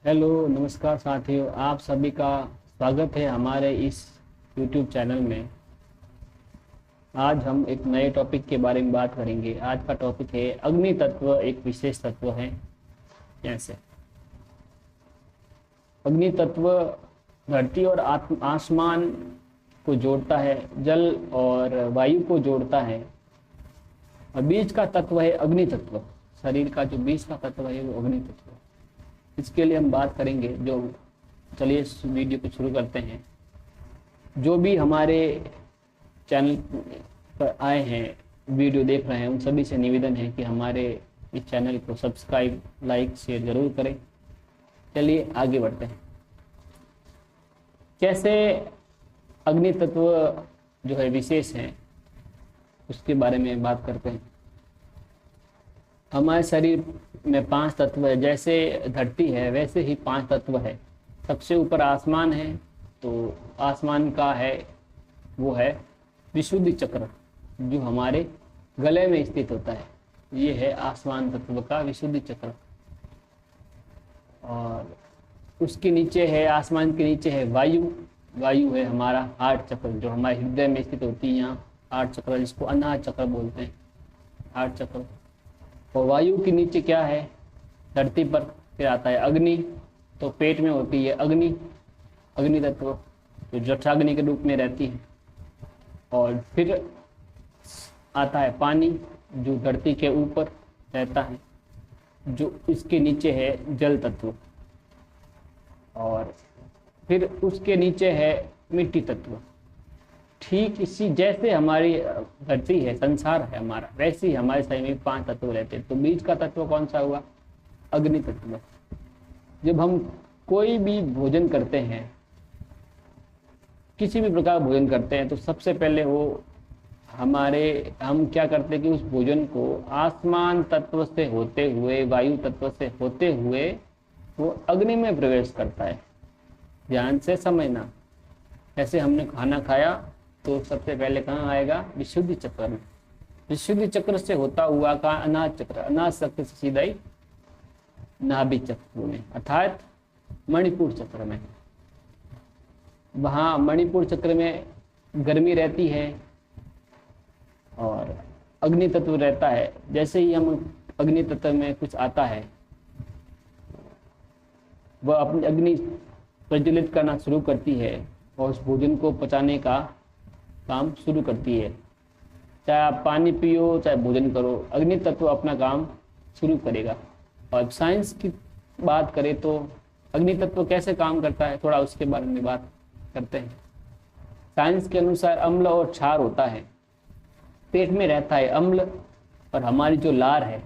Hello नमस्कार साथियों, आप सभी का स्वागत है हमारे इस YouTube चैनल में। आज हम एक नए टॉपिक के बारे में बात करेंगे। आज का टॉपिक है अग्नि तत्व एक विशेष तत्व है। कैसे अग्नि तत्व धरती और आसमान को जोड़ता है, जल और वायु को जोड़ता है, और बीच का तत्व है अग्नि तत्व। शरीर का जो बीच का तत्व है वो अग्नि तत्व है। इसके लिए हम बात करेंगे। चलिए इस वीडियो को शुरू करते हैं। जो भी हमारे चैनल पर आए हैं, वीडियो देख रहे हैं, उन सभी से निवेदन है कि हमारे इस चैनल को सब्सक्राइब, लाइक, शेयर जरूर करें। चलिए आगे बढ़ते हैं। कैसे अग्नि तत्व जो है विशेष है, उसके बारे में बात करते हैं। हमारे शरीर में 5 तत्व है। जैसे धरती है वैसे ही 5 तत्व है। सबसे ऊपर आसमान है, तो आसमान का है वो है विशुद्धि चक्र, जो हमारे गले में स्थित होता है। ये है आसमान तत्व का विशुद्धि चक्र। और उसके नीचे है, आसमान के नीचे है वायु। वायु है हमारा हार्ट चक्र, जो हमारे हृदय में स्थित होती है। यहाँ हार्ट चक्र, जिसको अनाहत चक्र बोलते हैं, हार्ट चक्र। और वायु के नीचे क्या है, धरती पर फिर आता है अग्नि। तो पेट में होती है अग्नि, अग्नि तत्व, जो जठराग्नि के रूप में रहती है। और फिर आता है पानी, जो धरती के ऊपर रहता है, जो इसके नीचे है जल तत्व। और फिर उसके नीचे है मिट्टी तत्व। ठीक इसी जैसे हमारी धरती है, संसार है हमारा, वैसे ही हमारे शरीर में 5 तत्व रहते हैं। तो बीच का तत्व कौन सा हुआ? अग्नि तत्व। जब हम कोई भी भोजन करते हैं, किसी भी प्रकार भोजन करते हैं, तो सबसे पहले हम क्या करते हैं कि उस भोजन को आसमान तत्व से होते हुए, वायु तत्व से होते हुए वो अग्नि में प्रवेश करता है। ध्यान से समझना। ऐसे हमने खाना खाया तो सबसे पहले कहाँ आएगा? विशुद्धि चक्र में। विशुद्धि चक्र से होता हुआ का अनाहत चक्र, अनाहत चक्र से सीधा ही नाभि चक्र में, अर्थात मणिपुर चक्र में। वहाँ मणिपुर चक्र में गर्मी रहती है और अग्नि तत्व रहता है। जैसे ही हम अग्नि तत्व में कुछ आता है, वह अपनी अग्नि प्रज्वलित करना शुरू करती है और उस भोजन को पचाने का काम शुरू करती है। चाहे आप पानी पियो, चाहे भोजन करो, अग्नि तत्व अपना काम शुरू करेगा। और साइंस की बात करें तो अग्नि तत्व कैसे काम करता है, थोड़ा उसके बारे में बात करते हैं। साइंस के अनुसार अम्ल और क्षार होता है। पेट में रहता है अम्ल, और हमारी जो लार है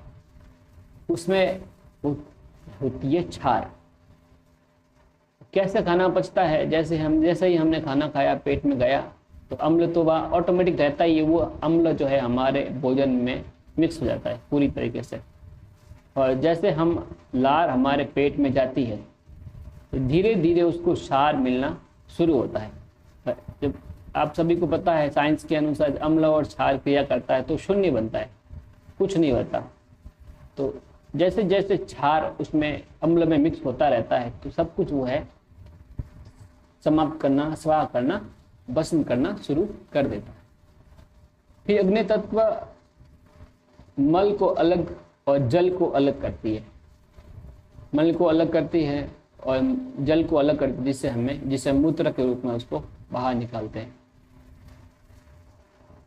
उसमें होती है क्षार। कैसे खाना पचता है? जैसे ही हमने खाना खाया, पेट में गया, तो अम्ल तो वह ऑटोमेटिक रहता ही है। वो अम्ल जो है हमारे भोजन में मिक्स हो जाता है पूरी तरीके से। और जैसे हम लार हमारे पेट में जाती है, तो धीरे धीरे उसको क्षार मिलना शुरू होता है। जब आप सभी को पता है साइंस के अनुसार अम्ल और क्षार क्रिया करता है तो शून्य बनता है, कुछ नहीं होता। तो जैसे जैसे क्षार उसमें अम्ल में मिक्स होता रहता है, तो सब कुछ वो है समाप्त करना, स्वाह करना, भस्म करना शुरू कर देता है। फिर अग्नि तत्व मल को अलग और जल को अलग करती है। मल को अलग करती है और जल को अलग करती है, जिसे मूत्र के रूप में उसको बाहर निकालते हैं।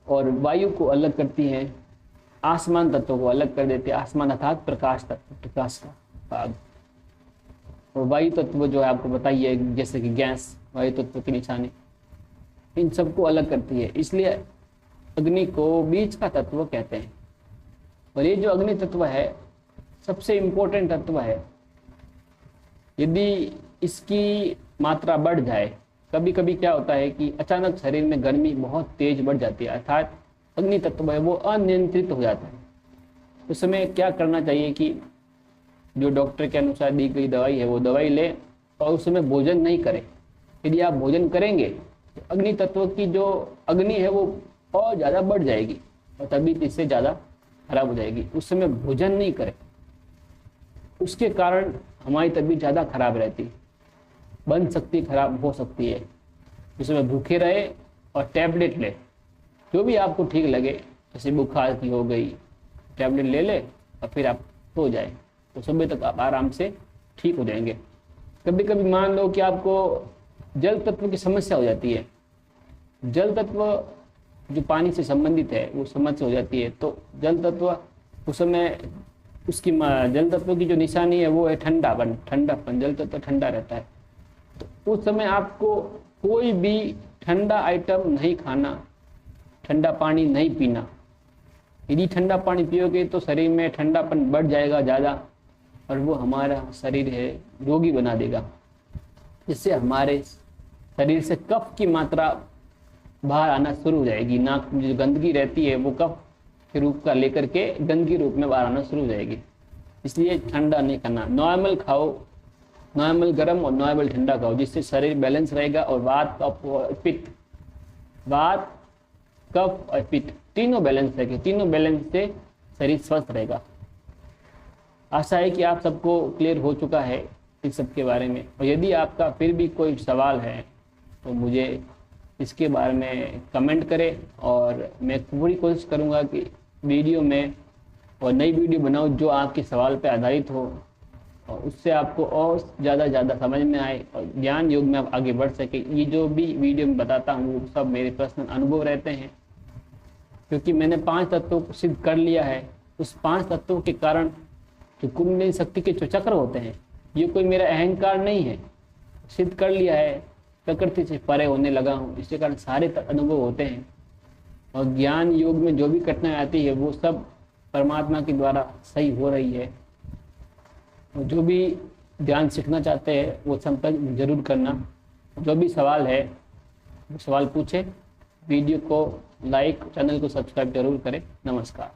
और वायु को अलग करती है, आसमान तत्व को अलग कर देती है। आसमान अर्थात प्रकाश तत्व, प्रकाश का भाग। और वायु तत्व जो है आपको बताइए, जैसे कि गैस वायु तत्व की निशानी, इन सबको अलग करती है। इसलिए अग्नि को बीच का तत्व कहते हैं। और ये जो अग्नि तत्व है सबसे इम्पोर्टेंट तत्व है। यदि इसकी मात्रा बढ़ जाए, कभी कभी क्या होता है कि अचानक शरीर में गर्मी बहुत तेज बढ़ जाती है, अर्थात अग्नि तत्व है वो अनियंत्रित हो जाता है। उस समय क्या करना चाहिए कि जो डॉक्टर के अनुसार दी गई दवाई है वो दवाई ले, और उस समय भोजन नहीं करें। यदि आप भोजन करेंगे तो अग्नि तत्व की जो अग्नि है वो और ज़्यादा बढ़ जाएगी और तबीयत इससे ज़्यादा खराब हो जाएगी। उस समय भोजन नहीं करें। उसके कारण हमारी तबीयत ज़्यादा खराब रहती, बन सकती, खराब हो सकती है। इसमें भूखे रहे और टैबलेट ले, जो भी आपको ठीक लगे, जैसे बुखार की हो गई, टैबलेट ले ले और फिर आप सो जाए, तो सुबह तक आप आराम से ठीक हो जाएंगे। कभी कभी मान लो कि आपको जल तत्व की समस्या हो जाती है, जल तत्व जो पानी से संबंधित है वो समस्या हो जाती है, तो जल तत्व उस समय उसकी जल तत्व की जो निशानी है वो है ठंडापन। ठंडापन, जल तत्व ठंडा रहता है, तो उस समय आपको कोई भी ठंडा आइटम नहीं खाना, ठंडा पानी नहीं पीना। यदि ठंडा पानी पियोगे तो शरीर में ठंडापन बढ़ जाएगा ज़्यादा, और वो हमारा शरीर है रोगी बना देगा, जिससे हमारे शरीर से कफ की मात्रा बाहर आना शुरू हो जाएगी। नाक में जो गंदगी रहती है वो कफ के रूप का लेकर के गंदगी रूप में बाहर आना शुरू हो जाएगी। इसलिए ठंडा नहीं खाना, नॉर्मल खाओ, नॉर्मल गर्म और नॉर्मल ठंडा खाओ, जिससे शरीर बैलेंस रहेगा। और वात, कफ और पित्त, वात, कफ और पित्त तीनों बैलेंस रहेंगे, तीनों बैलेंस से शरीर स्वस्थ रहेगा। आशा है कि आप सबको क्लियर हो चुका है इस सब के बारे में, और यदि आपका फिर भी कोई सवाल है तो मुझे इसके बारे में कमेंट करें, और मैं पूरी कोशिश करूंगा कि वीडियो में और नई वीडियो बनाऊं जो आपके सवाल पे आधारित हो, और उससे आपको और ज़्यादा समझ में आए और ज्ञान योग में आप आगे बढ़ सके। ये जो भी वीडियो में बताता हूँ वो सब मेरे पर्सनल अनुभव रहते हैं, क्योंकि मैंने 5 तत्वों को सिद्ध कर लिया है। उस 5 तत्वों के कारण जो कुंडलिनी शक्ति के जो चक्र होते हैं, ये कोई मेरा अहंकार नहीं है, सिद्ध कर लिया है, प्रकृति से परे होने लगा हूँ, इसके कारण सारे अनुभव होते हैं। और ज्ञान योग में जो भी कठिनाई आती है वो सब परमात्मा के द्वारा सही हो रही है। और जो भी ध्यान सीखना चाहते हैं वो संपर्क जरूर करना। जो भी सवाल है वो सवाल पूछे, वीडियो को लाइक, चैनल को सब्सक्राइब जरूर करें। नमस्कार।